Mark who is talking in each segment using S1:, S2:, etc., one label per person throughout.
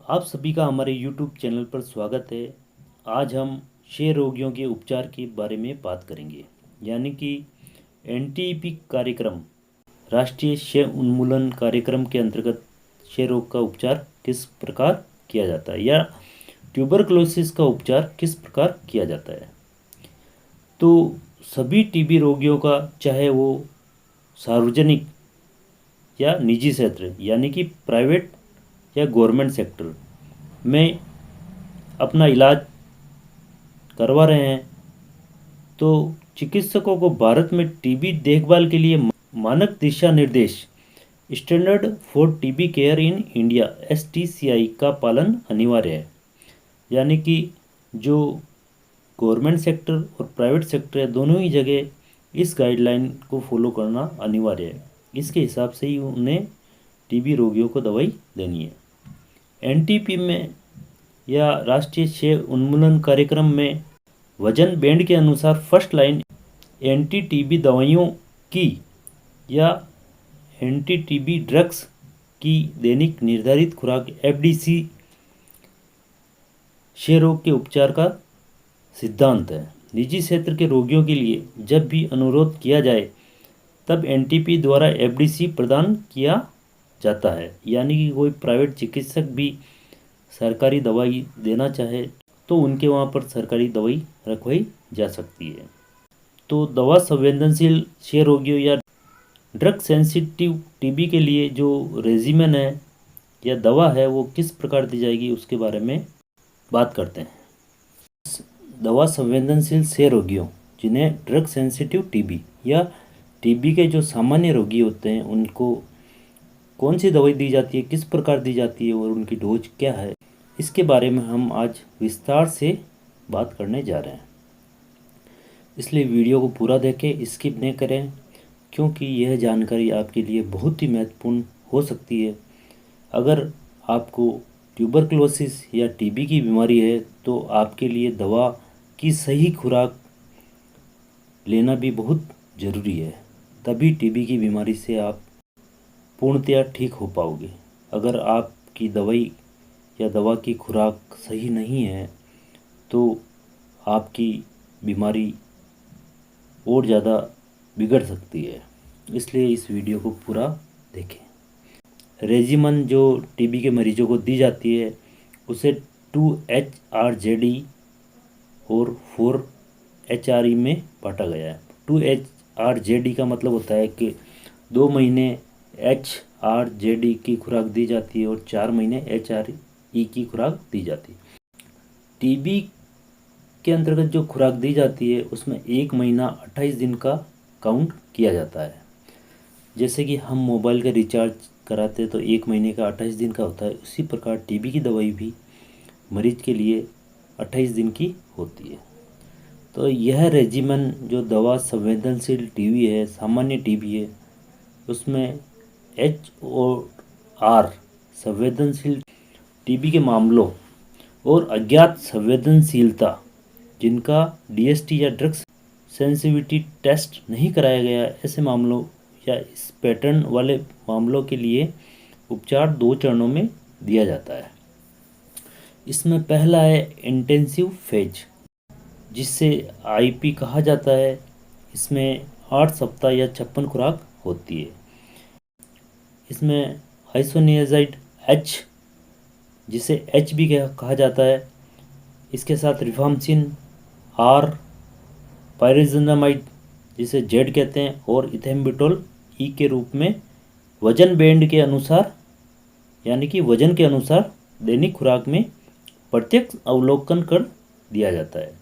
S1: आप सभी का हमारे YouTube चैनल पर स्वागत है। आज हम क्षय रोगियों के उपचार के बारे में बात करेंगे, यानी कि एनटीपी कार्यक्रम, राष्ट्रीय क्षय उन्मूलन कार्यक्रम के अंतर्गत क्षय रोग का उपचार किस प्रकार किया जाता है या ट्यूबरक्लोसिस का उपचार किस प्रकार किया जाता है। तो सभी टीबी रोगियों का, चाहे वो सार्वजनिक या निजी क्षेत्र यानी कि प्राइवेट या गवर्नमेंट सेक्टर में अपना इलाज करवा रहे हैं, तो चिकित्सकों को भारत में टीबी देखभाल के लिए मानक दिशा निर्देश standard for TB care in India STCI का पालन अनिवार्य है। यानी कि जो गवर्नमेंट सेक्टर और प्राइवेट सेक्टर है, दोनों ही जगह इस गाइडलाइन को फॉलो करना अनिवार्य है। इसके हिसाब से ही उन्हें टीबी रोगियों को दवाई देनी है। एनटीपी में या राष्ट्रीय क्षय उन्मूलन कार्यक्रम में वजन बैंड के अनुसार फर्स्ट लाइन एंटी टीबी दवाइयों की या एंटी टीबी ड्रग्स की दैनिक निर्धारित खुराक FDC क्षय रोग के उपचार का सिद्धांत है। निजी क्षेत्र के रोगियों के लिए जब भी अनुरोध किया जाए तब एनटीपी द्वारा FDC प्रदान किया जाता है। यानी कि कोई प्राइवेट चिकित्सक भी सरकारी दवाई देना चाहे तो उनके वहाँ पर सरकारी दवाई रखवाई जा सकती है। तो दवा संवेदनशील क्षय रोगियों या ड्रग सेंसिटिव टीबी के लिए जो रेजिमेन है या दवा है वो किस प्रकार दी जाएगी उसके बारे में बात करते हैं। दवा संवेदनशील क्षय रोगियों जिन्हें ड्रग सेंसिटिव टीबी या टीबी के जो सामान्य रोगी होते हैं उनको कौन सी दवाई दी जाती है, किस प्रकार दी जाती है और उनकी डोज क्या है, इसके बारे में हम आज विस्तार से बात करने जा रहे हैं। इसलिए वीडियो को पूरा देखें, स्किप नहीं करें, क्योंकि यह जानकारी आपके लिए बहुत ही महत्वपूर्ण हो सकती है। अगर आपको ट्यूबरक्लोसिस या टीबी की बीमारी है तो आपके लिए दवा की सही खुराक लेना भी बहुत ज़रूरी है, तभी टीबी की बीमारी से आप पूर्णतया ठीक हो पाओगे। अगर आपकी दवाई या दवा की खुराक सही नहीं है तो आपकी बीमारी और ज़्यादा बिगड़ सकती है। इसलिए इस वीडियो को पूरा देखें। रेजिमन जो टीबी के मरीजों को दी जाती है उसे 2HRJD और 4HRE में बांटा गया है। 2HRJD का मतलब होता है कि 2 महीने HRJD की खुराक दी जाती है और 4 महीने HRE की खुराक दी जाती है। टीबी के अंतर्गत जो खुराक दी जाती है उसमें 1 महीना 28 दिन का काउंट किया जाता है। जैसे कि हम मोबाइल का रिचार्ज कराते हैं तो 1 महीने का 28 दिन का होता है, उसी प्रकार टीबी की दवाई भी मरीज के लिए 28 दिन की होती है। तो यह रेजिमेन जो दवा संवेदनशील टीबी है, सामान्य टीबी है, उसमें H और R संवेदनशील टीबी के मामलों और अज्ञात संवेदनशीलता जिनका DST या ड्रग्स सेंसिटिविटी टेस्ट नहीं कराया गया, ऐसे मामलों या इस पैटर्न वाले मामलों के लिए उपचार 2 चरणों में दिया जाता है। इसमें पहला है इंटेंसिव फेज, जिससे IP कहा जाता है। इसमें 8 सप्ताह या 56 खुराक होती है। इसमें आइसोनियाजाइड H, जिसे H भी कहा जाता है, इसके साथ रिफाम्सिन R, पायरिजनामाइड जिसे Z कहते हैं, और इथेम्बुटोल E के रूप में वजन बैंड के अनुसार, यानी कि वजन के अनुसार दैनिक खुराक में प्रत्यक्ष अवलोकन कर दिया जाता है।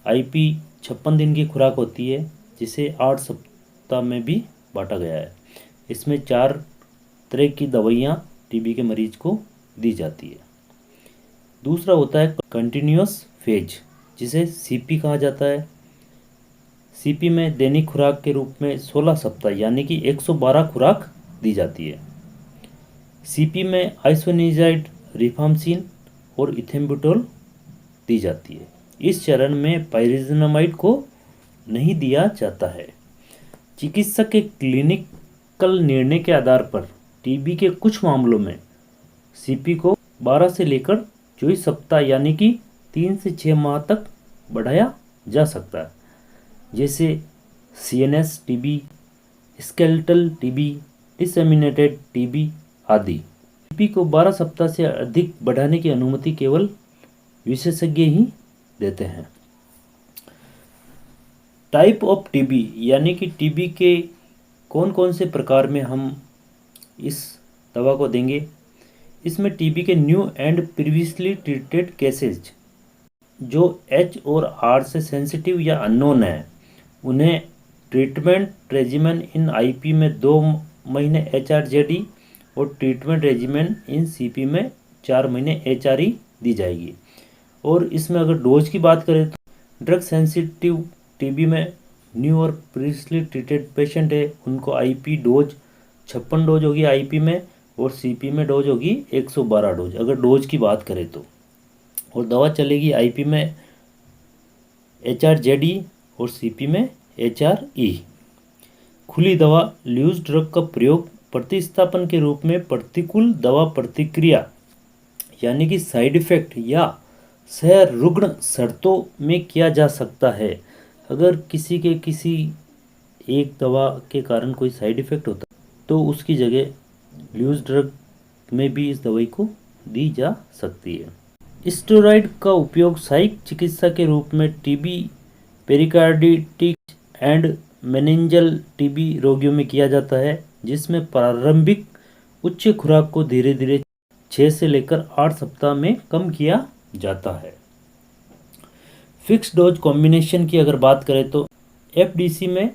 S1: IP 56 दिन की खुराक होती है, जिसे 8 सप्ताह में भी बांटा गया है। इसमें 4 तरह की दवाइयाँ टीबी के मरीज को दी जाती है। दूसरा होता है कंटिन्यूअस फेज, जिसे CP कहा जाता है। CP में दैनिक खुराक के रूप में 16 सप्ताह यानी कि 112 खुराक दी जाती है। CP में आइसोनियाजाइड, रिफाम्सिन और इथेम्बुटोल दी जाती है। इस चरण में पायरिजनामाइड को नहीं दिया जाता है। चिकित्सक के क्लिनिकल निर्णय के आधार पर टीबी के कुछ मामलों में CP को 12 से लेकर 24 सप्ताह यानी कि 3 से 6 माह तक बढ़ाया जा सकता है, जैसे CNS TB, skeletal TB, disseminated TB आदि। टीबी को 12 सप्ताह से अधिक बढ़ाने की अनुमति केवल विशेषज्ञ ही देते हैं। टाइप ऑफ टीबी यानी कि टीबी के कौन कौन से प्रकार में हम इस दवा को देंगे। इसमें टीबी के new and previously treated cases जो H और R से सेंसिटिव या अननोन है, उन्हें ट्रीटमेंट रेजिमेन इन IP में 2 महीने HRZE और ट्रीटमेंट रेजिमेन इन CP में 4 महीने HRE दी जाएगी। और इसमें अगर डोज की बात करें तो ड्रग सेंसिटिव टीबी में न्यू और प्रीवियसली ट्रीटेड पेशेंट है, उनको IP डोज 56 डोज होगी IP में, और CP में डोज होगी 112 डोज अगर डोज की बात करें तो। और दवा चलेगी IP में HRZE और CP में HRE। खुली दवा ल्यूज ड्रग का प्रयोग प्रतिस्थापन के रूप में प्रतिकूल दवा प्रतिक्रिया यानी कि साइड इफेक्ट या सह-रुग्ण शर्तों में किया जा सकता है। अगर किसी एक दवा के कारण कोई साइड इफेक्ट होता है तो उसकी जगह ल्यूज ड्रग में भी इस दवाई को दी जा सकती है। स्टेरॉयड का उपयोग सहायक चिकित्सा के रूप में टीबी, पेरिकार्डिटिक एंड मेनिंजल टीबी रोगियों में किया जाता है, जिसमें प्रारंभिक उच्च खुराक को धीरे धीरे 6 से लेकर 8 सप्ताह में कम किया जाता है। फिक्स डोज कॉम्बिनेशन की अगर बात करें तो FDC में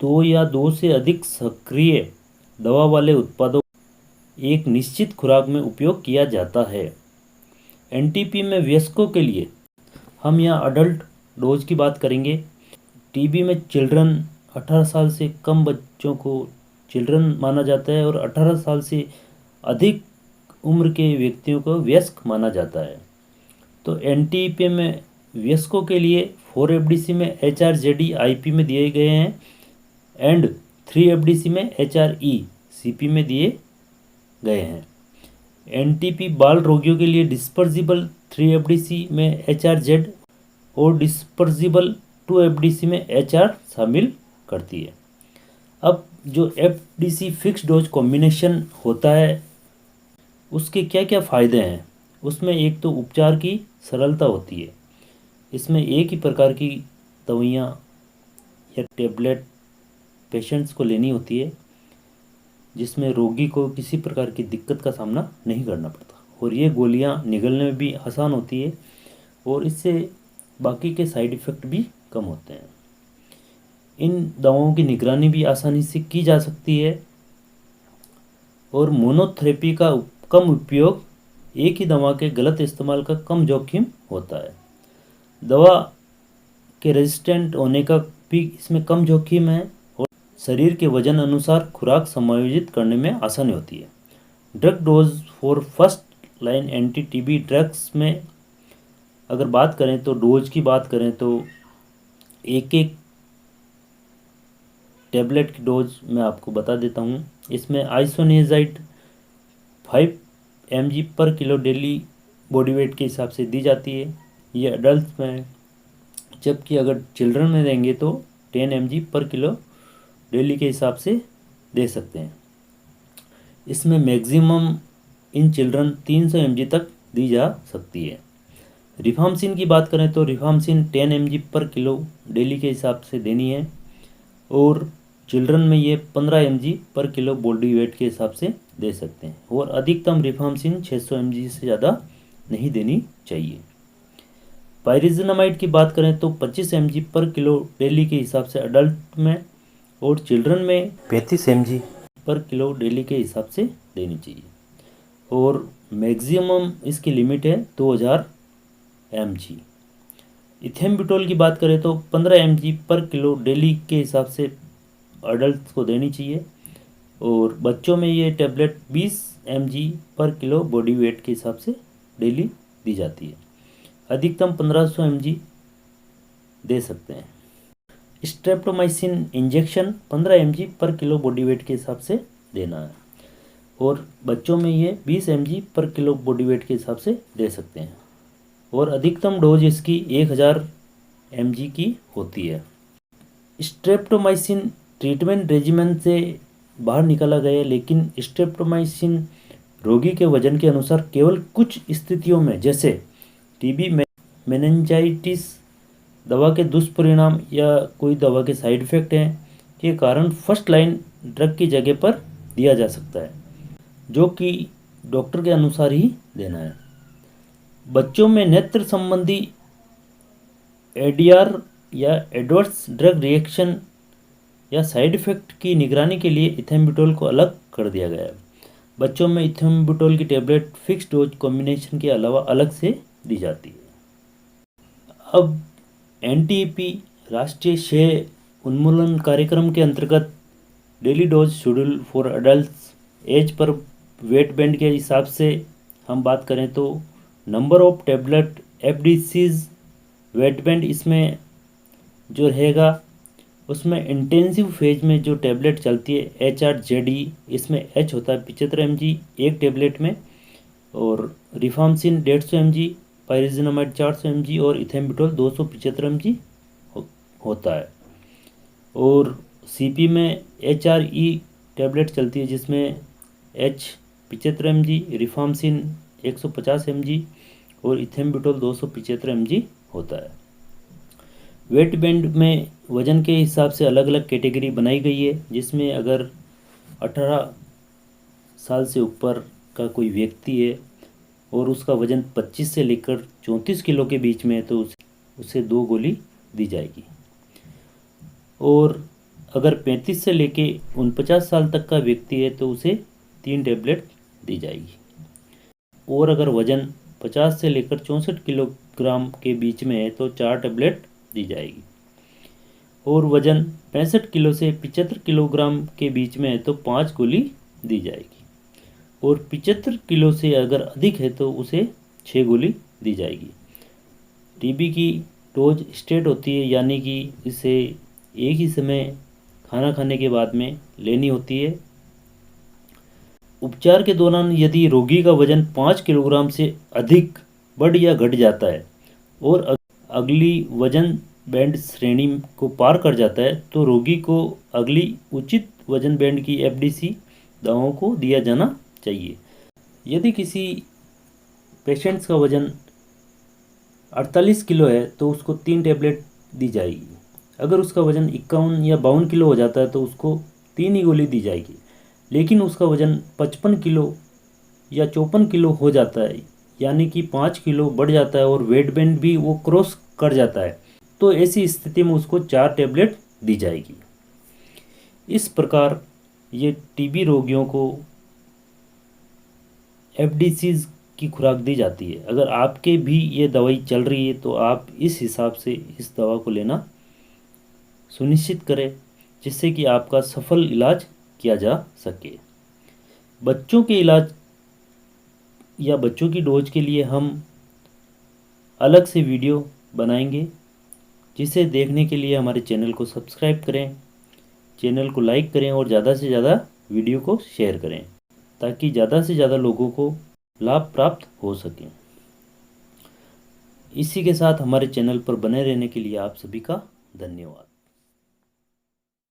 S1: 2 या 2 से अधिक सक्रिय दवा वाले उत्पादों एक निश्चित खुराक में उपयोग किया जाता है। NTP में वयस्कों के लिए हम यहाँ अडल्ट डोज की बात करेंगे। टीबी में चिल्ड्रन 18 साल से कम बच्चों को चिल्ड्रन माना जाता है और 18 साल से अधिक उम्र के व्यक्तियों को वयस्क माना जाता है। तो NTP में वयस्कों के लिए 4 FDC में HRZE IP में दिए गए हैं एंड 3 FDC में HRE CP में दिए गए हैं। NTP बाल रोगियों के लिए डिस्पर्सिबल 3 FDC में HRZ और डिस्पर्सिबल 2 FDC में HR शामिल करती है। अब जो FDC फिक्स डोज कॉम्बिनेशन होता है उसके क्या क्या फ़ायदे हैं, उसमें एक तो उपचार की सरलता होती है। इसमें एक ही प्रकार की दवाइयाँ या टेबलेट पेशेंट्स को लेनी होती है, जिसमें रोगी को किसी प्रकार की दिक्कत का सामना नहीं करना पड़ता और ये गोलियाँ निगलने में भी आसान होती है और इससे बाकी के साइड इफ़ेक्ट भी कम होते हैं। इन दवाओं की निगरानी भी आसानी से की जा सकती है और मोनोथेरेपी का कम उपयोग एक ही दवा के गलत इस्तेमाल का कम जोखिम होता है। दवा के रेजिस्टेंट होने का भी इसमें कम जोखिम है और शरीर के वजन अनुसार खुराक समायोजित करने में आसानी होती है। Drug dose for first line anti TB drugs में अगर बात करें तो डोज की बात करें तो एक टैबलेट की डोज मैं आपको बता देता हूँ। इसमें आइसोनियाज़ाइड 5 mg पर किलो डेली बॉडी वेट के हिसाब से दी जाती है, ये अडल्ट में, जबकि अगर चिल्ड्रन में देंगे तो 10 mg पर किलो डेली के हिसाब से दे सकते हैं। इसमें मैक्सिमम इन चिल्ड्रन 300 mg तक दी जा सकती है। रिफाम्सिन की बात करें तो रिफाम्सिन 10 mg पर किलो डेली के हिसाब से देनी है और चिल्ड्रन में ये 15 mg पर किलो बॉडी वेट के हिसाब से दे सकते हैं और अधिकतम रिफाम्सिन 600 mg से ज़्यादा नहीं देनी चाहिए। पायरिजिनामाइड की बात करें तो 25 mg पर किलो डेली के हिसाब से अडल्ट में और चिल्ड्रन में 35 mg पर किलो डेली के हिसाब से देनी चाहिए और मैक्सिमम इसकी लिमिट है 2000 mg। इथेम्बुटोल की बात करें तो 15 mg पर किलो डेली के हिसाब से अडल्ट को देनी चाहिए और बच्चों में ये टैबलेट 20 mg पर किलो बॉडी वेट के हिसाब से डेली दी जाती है। अधिकतम 1500 mg दे सकते हैं। स्ट्रेप्टोमाइसिन इंजेक्शन 15 mg पर किलो बॉडी वेट के हिसाब से देना है और बच्चों में ये 20 mg पर किलो बॉडी वेट के हिसाब से दे सकते हैं और अधिकतम डोज इसकी 1000 mg की होती है। स्ट्रेप्टोमाइसिन ट्रीटमेंट रेजिमेन से बाहर निकाला गया, लेकिन स्ट्रेप्टोमाइसिन रोगी के वजन के अनुसार केवल कुछ स्थितियों में, जैसे टीबी, मेनिंजाइटिस, दवा के दुष्परिणाम या कोई दवा के साइड इफ़ेक्ट हैं के कारण फर्स्ट लाइन ड्रग की जगह पर दिया जा सकता है, जो कि डॉक्टर के अनुसार ही देना है। बच्चों में नेत्र संबंधी एडीआर या एडवर्स ड्रग रिएक्शन या साइड इफ़ेक्ट की निगरानी के लिए इथेम्बुटोल को अलग कर दिया गया है। बच्चों में इथेम्बुटोल की टेबलेट फिक्स डोज कॉम्बिनेशन के अलावा अलग से दी जाती है। अब एनटीपी राष्ट्रीय क्षय उन्मूलन कार्यक्रम के अंतर्गत daily dose schedule for adults as per weight band के हिसाब से हम बात करें तो number of tablet FDCs weight band इसमें जो रहेगा, उसमें इंटेंसिव फेज में जो टेबलेट चलती है HRZE, इसमें H होता है 75 mg एक टेबलेट में, और रिफाम्सिन 150 mg, पाइरिजिनामाइड 400 mg और इथेम्बुटोल 275 mg होता है। और सीपी में HRE टैबलेट चलती है जिसमें H 75 mg, रिफाम्सिन 150 mg और इथेम्बुटोल 275 mg होता है। वेट बैंड में वज़न के हिसाब से अलग अलग कैटेगरी बनाई गई है, जिसमें अगर 18 साल से ऊपर का कोई व्यक्ति है और उसका वज़न 25 से लेकर 34 किलो के बीच में है तो उसे 2 गोली दी जाएगी। और अगर 35 से लेके 49 साल तक का व्यक्ति है तो उसे 3 टैबलेट दी जाएगी। और अगर वज़न 50 से लेकर 64 किलोग्राम के बीच में है तो 4 टैबलेट दी जाएगी। और वज़न 65 किलो से 75 किलोग्राम के बीच में है तो 5 गोली दी जाएगी। और 75 किलो से अगर अधिक है तो उसे 6 गोली दी जाएगी। टीबी की डोज स्टेट होती है, यानी कि इसे एक ही समय खाना खाने के बाद में लेनी होती है। उपचार के दौरान यदि रोगी का वजन 5 किलोग्राम से अधिक बढ़ या घट जाता है और अगली वजन बैंड श्रेणी को पार कर जाता है तो रोगी को अगली उचित वजन बैंड की एफडीसी दवाओं को दिया जाना चाहिए। यदि किसी पेशेंट्स का वजन 48 किलो है तो उसको 3 टैबलेट दी जाएगी। अगर उसका वजन 51 या 52 किलो हो जाता है तो उसको 3 ही गोली दी जाएगी। लेकिन उसका वजन 55 किलो या 54 किलो हो जाता है, यानी कि 5 किलो बढ़ जाता है और वेट बैंड भी वो क्रॉस कर जाता है, तो ऐसी स्थिति में उसको 4 टैबलेट दी जाएगी। इस प्रकार ये टीबी रोगियों को एफडीसीज की खुराक दी जाती है। अगर आपके भी ये दवाई चल रही है तो आप इस हिसाब से इस दवा को लेना सुनिश्चित करें, जिससे कि आपका सफल इलाज किया जा सके। बच्चों के इलाज या बच्चों की डोज के लिए हम अलग से वीडियो बनाएंगे, जिसे देखने के लिए हमारे चैनल को सब्सक्राइब करें, चैनल को लाइक करें और ज़्यादा से ज़्यादा वीडियो को शेयर करें, ताकि ज़्यादा से ज़्यादा लोगों को लाभ प्राप्त हो सके। इसी के साथ हमारे चैनल पर बने रहने के लिए आप सभी का धन्यवाद।